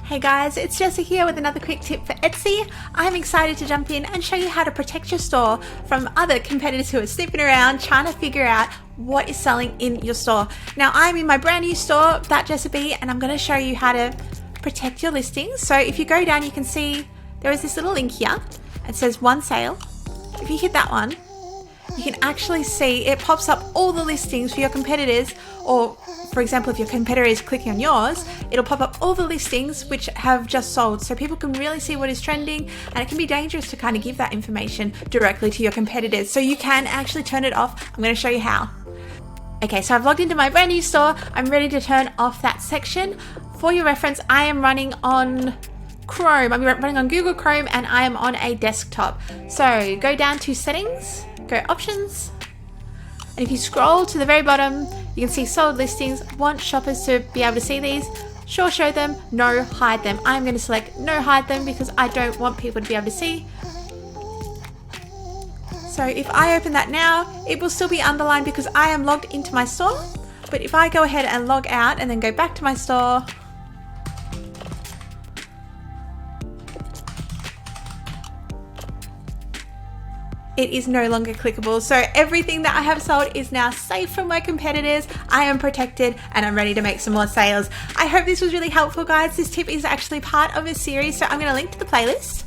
Hey guys, it's Jessa here with another quick tip for Etsy. I'm excited to jump in and show you how to protect your store from other competitors who are snooping around trying to figure out what is selling in your store. Now I'm in my brand new store, That Jessa B, and I'm going to show you how to protect your listings. So if you go down, you can see there is this little link here. It says one sale. If you hit that one, you can actually see it pops up all the listings for your competitors, or for example, if your competitor is clicking on yours, it'll pop up all the listings which have just sold, so people can really see what is trending, and it can be dangerous to kind of give that information directly to your competitors. So you can actually turn it off. I'm going to show you how. Okay, so I've logged into my brand new store. I'm ready to turn off that section. For your reference, I am running on Chrome. I'm running on Google Chrome and I am on a desktop. So go down to settings, go options, and if you scroll to the very bottom, you can see sold listings. Want shoppers to be able to see these? Sure, show them. No, hide them. I'm going to select no, hide them, because I don't want people to be able to see. So if I open that now, it will still be underlined because I am logged into my store. But if I go ahead and log out and then go back to my store, it is no longer clickable. So everything that I have sold is now safe from my competitors. I am protected and I'm ready to make some more sales. I hope this was really helpful, guys. This tip is actually part of a series, so I'm going to link to the playlist.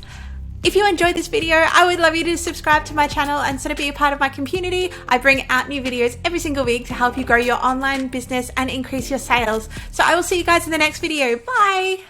If you enjoyed this video, I would love you to subscribe to my channel and sort of be a part of my community. I bring out new videos every single week to help you grow your online business and increase your sales. So I will see you guys in the next video. Bye.